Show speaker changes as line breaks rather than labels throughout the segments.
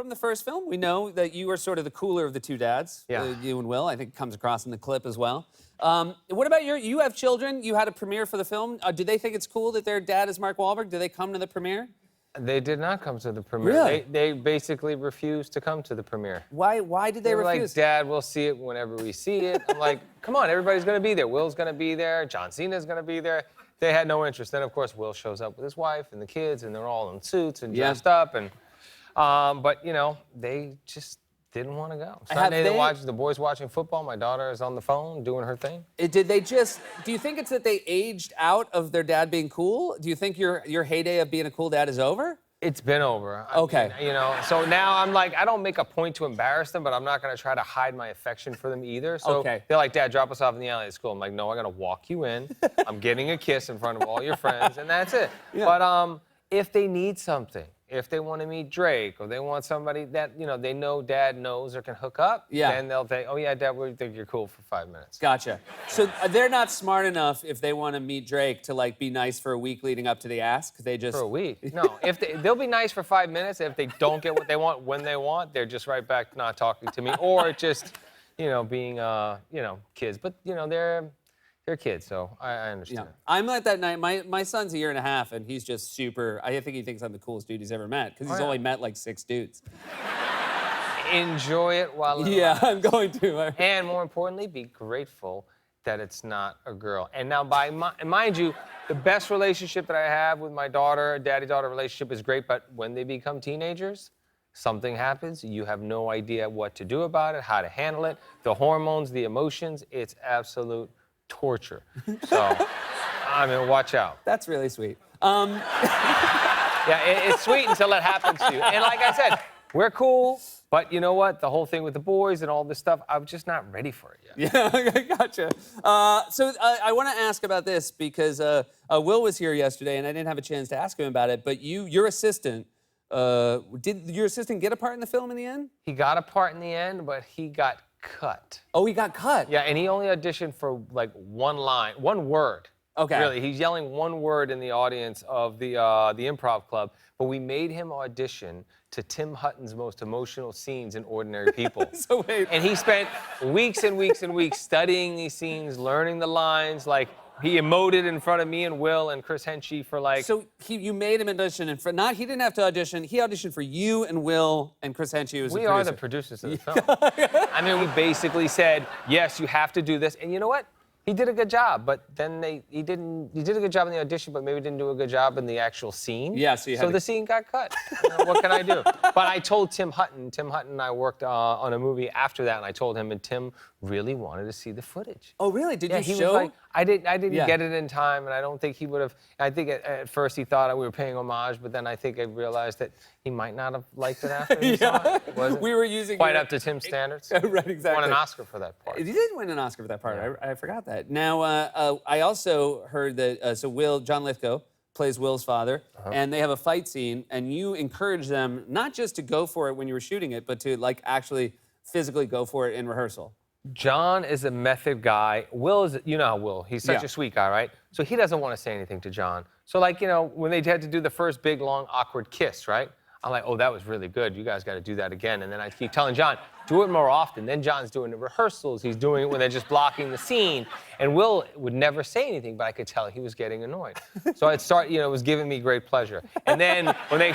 from the first film, we know that you are sort of the cooler of the two dads.
Yeah.
You and Will. I think it comes across in the clip as well. What about you have children. You had a premiere for the film. Do they think it's cool that their dad is Mark Wahlberg? Do they come to the premiere?
They did not come to the premiere.
Really?
They basically refused to come to the premiere.
Why did they
Were
refuse?
like, Dad, we'll see it whenever we see it. I'm like, come on, everybody's gonna be there. Will's gonna be there. John Cena's gonna be there. They had no interest. Then, of course, Will shows up with his wife and the kids, and they're all in suits and dressed up. And but you know, they just didn't want to go. Sunday, the boys watching football. My daughter is on the phone doing her thing.
Did they just? Do you think it's that they aged out of their dad being cool? Do you think your heyday of being a cool dad is over?
It's been over.
Okay.
I mean, you know, so now I'm like, I don't make a point to embarrass them, but I'm not going to try to hide my affection for them either. So they're like, Dad, drop us off in the alley at school. I'm like, no, I got to walk you in. I'm getting a kiss in front of all your friends, and that's it. Yeah. But if they need something, if they want to meet Drake or they want somebody that, you know, they know Dad knows or can hook up, then they'll think, oh, yeah, Dad, we think you're cool for 5 minutes.
Gotcha. So they're not smart enough if they want to meet Drake to, like, be nice for a week leading up to the ask? They just...
For a week? No. They'll be nice for 5 minutes. If they don't get what they want when they want, they're just right back not talking to me. Or just, you know, being, you know, kids. But, you know, they're kids, so I understand.
Yeah. I'm like that night. My son's a year and a half, and he's just super. I think he thinks I'm the coolest dude he's ever met because he's only met like 6 dudes.
Enjoy it while it
lasts. I'm going to.
And more importantly, be grateful that it's not a girl. And now, mind you, the best relationship that I have with my daughter, daddy-daughter relationship is great, but when they become teenagers, something happens, you have no idea what to do about it, how to handle it, the hormones, the emotions, it's absolute torture. So, I mean, watch out.
That's really sweet.
Yeah, it's sweet until it happens to you. And like I said, we're cool, but you know what? The whole thing with the boys and all this stuff, I'm just not ready for it yet.
Yeah, gotcha. So I want to ask about this because Will was here yesterday, and I didn't have a chance to ask him about it, but your assistant, did your assistant get a part in the film in the end?
He got a part in the end, but he got cut.
Oh, he got cut?
Yeah, and he only auditioned for like one word.
Okay.
Really, he's yelling one word in the audience of the improv club, but we made him audition to Tim Hutton's most emotional scenes in Ordinary People.
So wait.
And he spent weeks and weeks and weeks studying these scenes, learning the lines, like he emoted in front of me and Will and Chris Henchy for like...
So you made him audition, and he didn't have to audition, he auditioned for you and Will and Chris Henchy, who was the producer.
We are the producers of the film. I mean, we basically said, yes, you have to do this, and you know what? He did a good job, but then he did a good job in the audition, but maybe didn't do a good job in the actual scene.
Yeah, so
the scene got cut. You know, what can I do? But I told Tim Hutton and I worked on a movie after that, and I told him, and Tim really wanted to see the footage.
Oh, really? Did you
he
show?
Was like, I didn't get it in time, and I don't think he would have. I think at first he thought we were paying homage, but then I think I realized that he might not have liked it after he saw it. Wasn't
we were using
quite up to Tim's standards.
Right, exactly.
Won an Oscar for that part.
He did win an Oscar for that part. Yeah. I forgot that. Now, I also heard that John Lithgow plays Will's father, and they have a fight scene, and you encourage them not just to go for it when you were shooting it, but to like actually physically go for it in rehearsal.
John is a method guy. Will is, you know how Will, he's such a sweet guy, right? So he doesn't want to say anything to John. So like, you know, when they had to do the first big, long, awkward kiss, right? I'm like, oh, that was really good. You guys got to do that again. And then I keep telling John, do it more often. Then John's doing the rehearsals. He's doing it when they're just blocking the scene. And Will would never say anything, but I could tell he was getting annoyed. So it was giving me great pleasure. And then when they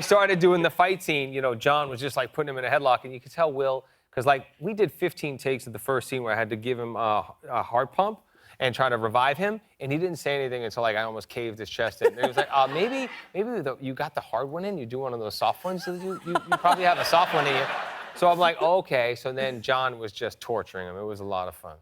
started doing the fight scene, you know, John was just like putting him in a headlock, and you could tell Will, because like we did 15 takes of the first scene where I had to give him a heart pump and try to revive him, and he didn't say anything until like I almost caved his chest in. And he was like, maybe you got the hard one in, you do one of those soft ones, so you probably have a soft one in you. So I'm like, okay. So then John was just torturing him. It was a lot of fun.